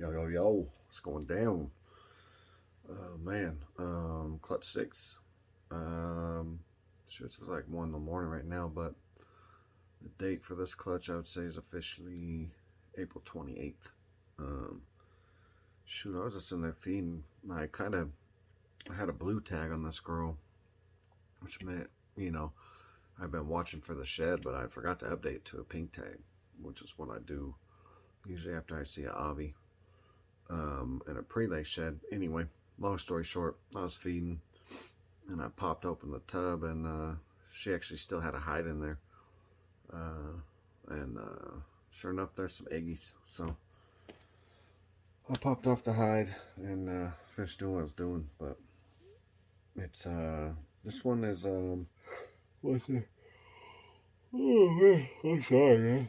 Yo, yo, yo, it's going down. Man, clutch six. Shit, it's like 1 in the morning right now, but the date for this clutch I would say is officially April 28th. Um, Shoot, I was just in there feeding. I had a blue tag on this girl, which meant, you know, I've been watching for the shed, but I forgot to update to a pink tag, which is what I do usually after I see a obby. And a prelay shed. Anyway, long story short, I was feeding and I popped open the tub and she actually still had a hide in there. And Sure enough, there's some eggies. So I popped off the hide and finished doing what I was doing. But it's this one is what's it? Oh man, I'm sorry, man.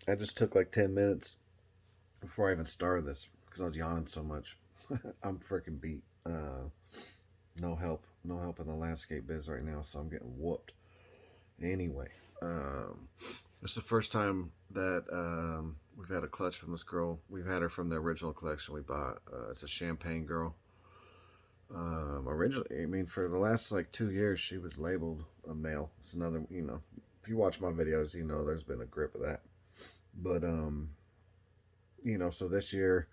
I just took like 10 minutes before I even started this because I was yawning so much. I'm freaking beat. No help in the landscape biz right now, so I'm getting whooped. Anyway, um, it's the first time that we've had a clutch from this girl. We've had her from the original collection we bought. It's a champagne girl. Originally, I mean, for the last like 2 years, she was labeled a male. It's another, if you watch my videos, there's been a grip of that. But so this year,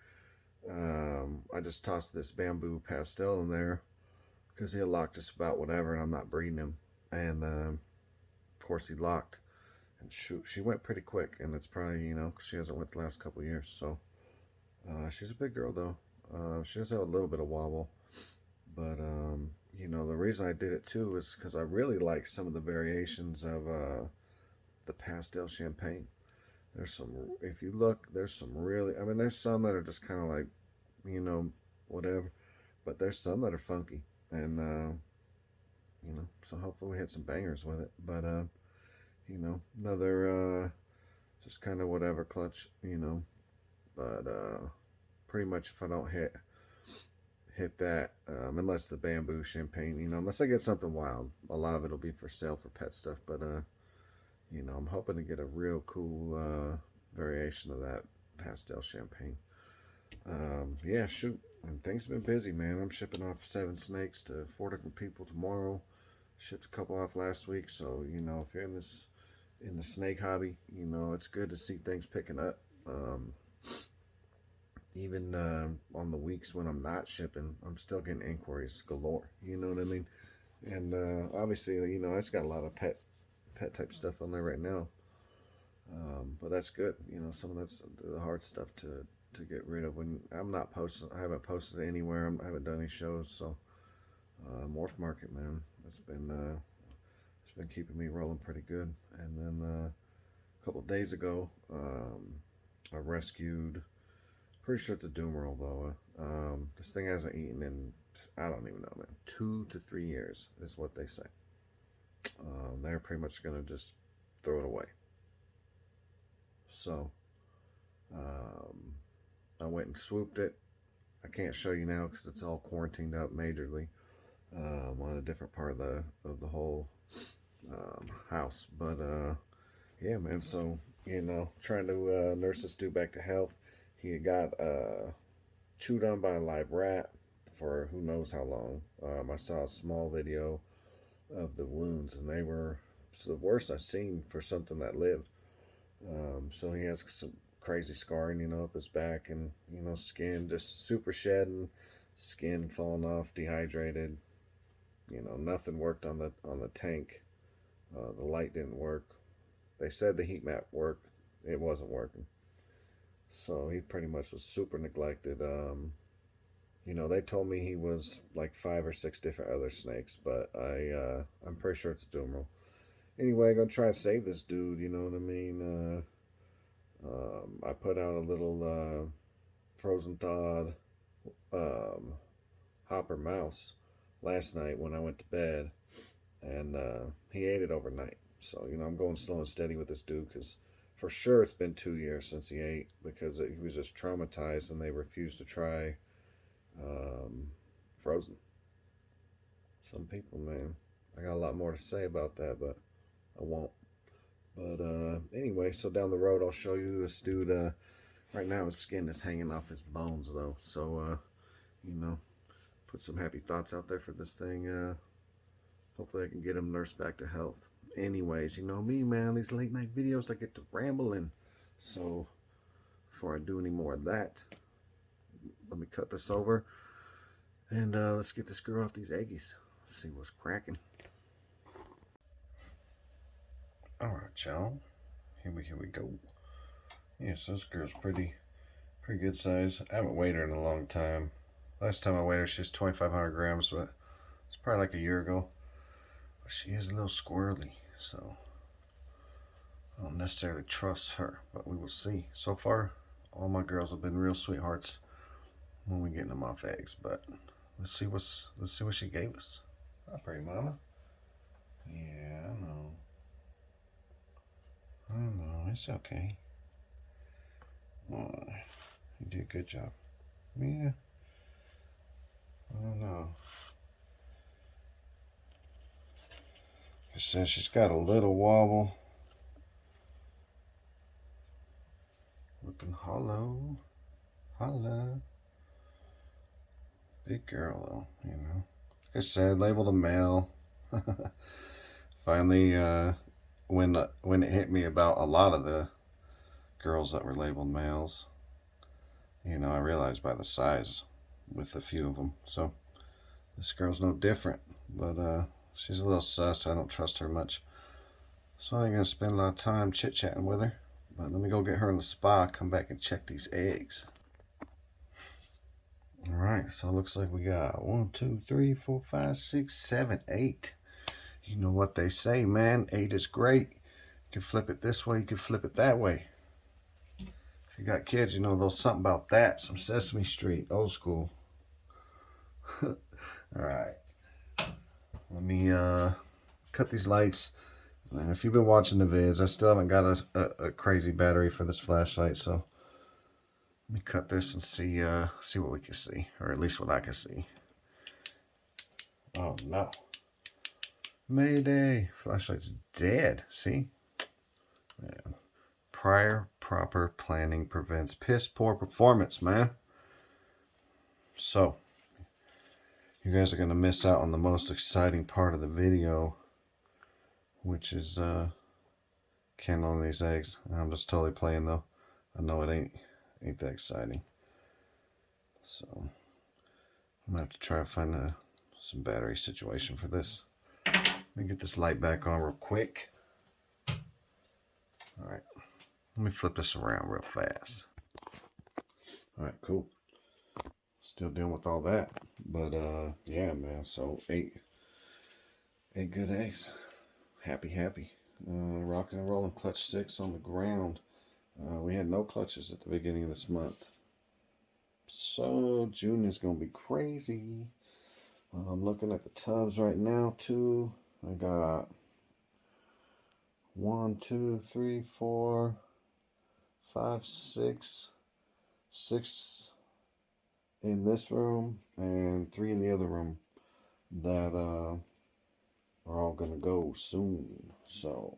I just tossed this bamboo pastel in there because he locked just about whatever, and I'm not breeding him. And of course, he locked, and shoot, she went pretty quick, and it's probably 'cause she hasn't went the last couple of years. So she's a big girl though. She does have a little bit of wobble, but the reason I did it too is because I really like some of the variations of the pastel champagne. There's some, if you look, there's some really, I mean, there's some that are just kind of like, you know, whatever, but there's some that are funky, and so hopefully we hit some bangers with it. But another just kind of whatever clutch, but pretty much if I don't hit that, unless the bamboo champagne, unless I get something wild, a lot of it'll be for sale for pet stuff. But I'm hoping to get a real cool variation of that pastel champagne. Yeah, shoot. And things have been busy, man. I'm shipping off 7 snakes to 4 different people tomorrow. Shipped a couple off last week, so if you're in the snake hobby, it's good to see things picking up. Even on the weeks when I'm not shipping, I'm still getting inquiries galore. You know what I mean? And obviously, I just got a lot of pet type stuff on there right now. But that's good. Some of that's the hard stuff to get rid of. When I'm not posting, I haven't posted anywhere. I haven't done any shows. So Morph Market, man, it's been keeping me rolling pretty good. And then a couple days ago, I rescued. Pretty sure it's a doom roll though. This thing hasn't eaten in, I don't even know, man, 2 to 3 years is what they say. They're pretty much gonna just throw it away. So um, I went and swooped it. I can't show you now because it's all quarantined up majorly on a different part of the whole house. But yeah, man. So trying to nurse this dude back to health. He got chewed on by a live rat for who knows how long. I saw a small video of the wounds, and they were the worst I've seen for something that lived. So he has some crazy scarring, up his back, and skin just super shedding, skin falling off, dehydrated. Nothing worked on the tank. The light didn't work. They said the heat map worked. It wasn't working. So he pretty much was super neglected. They told me he was like 5 or 6 different other snakes, but I'm pretty sure it's a Dumeral. Anyway, I'm gonna try to save this dude. You know what I mean? I put out a little frozen thawed um, hopper mouse last night when I went to bed, and he ate it overnight. So I'm going slow and steady with this dude because for sure it's been 2 years since he ate because he was just traumatized and they refused to try um, frozen. Some people, man, I got a lot more to say about that, but I won't. But anyway, so down the road I'll show you this dude. Right now his skin is hanging off his bones though, so you know, put some happy thoughts out there for this thing. Hopefully I can get him nursed back to health. Anyways, you know me, man, these late night videos I get to rambling. So before I do any more of that, let me cut this over and let's get this girl off these eggies. See what's cracking. All right, y'all. Here we go. Yes, this girl's pretty good size. I haven't weighed her in a long time. Last time I weighed her, she was 2,500 grams, but it's probably like a year ago. But she is a little squirrely, so I don't necessarily trust her, but we will see. So far, all my girls have been real sweethearts when we getting them off eggs. But let's see what she gave us. Hi, pretty mama. Yeah, I know. It's okay. Oh, you did a good job. Yeah. I don't know. It says she's got a little wobble. Looking hollow. Holla. Big girl though, you know. Like I said, labeled a male. Finally, when it hit me about a lot of the girls that were labeled males, you know, I realized by the size with a few of them. So this girl's no different, but she's a little sus. I don't trust her much, so I ain't gonna spend a lot of time chit-chatting with her. But let me go get her in the spa, come back and check these eggs. All right, so it looks like we got 1, 2, 3, 4, 5, 6, 7, 8. You know what they say, man. 8 is great. You can flip it this way, you can flip it that way. If you got kids, you know there's something about that. Some Sesame Street, old school. All right. Let me cut these lights. And if you've been watching the vids, I still haven't got a crazy battery for this flashlight, so let me cut this and see what we can see, or at least what I can see. Oh no. Mayday. Flashlight's dead. See? Man. Prior proper planning prevents piss poor performance, man. So, you guys are going to miss out on the most exciting part of the video, which is candling these eggs. I'm just totally playing though. I know it ain't that exciting. So, I'm going to have to try to find some battery situation for this. Let me get this light back on real quick. Alright, let me flip this around real fast. Alright, cool. Still dealing with all that. But yeah, man, so 8 good eggs. Happy. Rocking and rolling, clutch 6 on the ground. We had no clutches at the beginning of this month. So June is going to be crazy. I'm looking at the tubs right now too. I got 1, 2, 3, 4, 5, 6 in this room and 3 in the other room that are all gonna go soon. So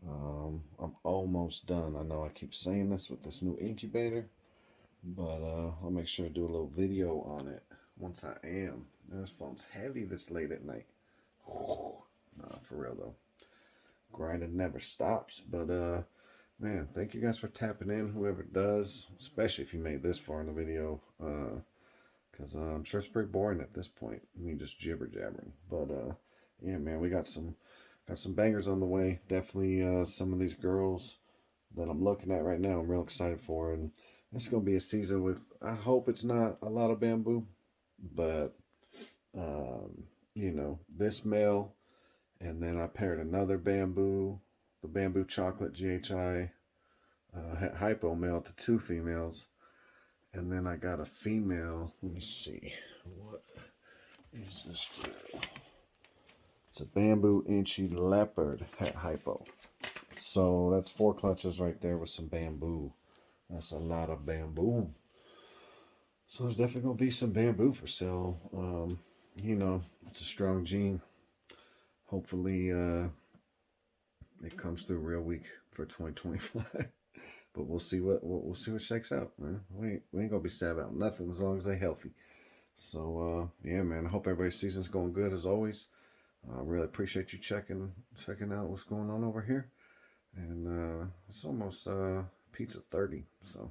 I'm almost done. I know I keep saying this with this new incubator, but I'll make sure to do a little video on it once I am. Man, this phone's heavy this late at night. Nah, for real though. Grinding never stops. But man, thank you guys for tapping in, whoever does, especially if you made this far in the video, because I'm sure it's pretty boring at this point, me just jibber jabbering. But yeah, man, we got some bangers on the way. Definitely some of these girls that I'm looking at right now I'm real excited for, and it's gonna be a season with, I hope it's not a lot of bamboo, but you know, this male, and then I paired another bamboo, the bamboo chocolate GHI hypo male to 2 females, and then I got a female. Let me see, what is this girl? It's a bamboo inchy leopard hypo. So that's 4 clutches right there with some bamboo. That's a lot of bamboo. So there's definitely gonna be some bamboo for sale. You know, it's a strong gene. Hopefully it comes through real weak for 2025. But we'll see what shakes out, man. We ain't gonna be sad about nothing as long as they healthy. So yeah, man. I hope everybody's season's going good as always. I really appreciate you checking out what's going on over here. And it's almost pizza 30, so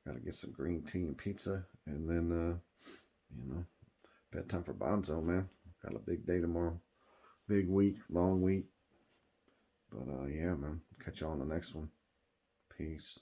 gotta get some green tea and pizza, and then you know, bedtime for Bonzo, man. Got a big day tomorrow, big week, long week. But yeah, man. Catch you on the next one. Peace.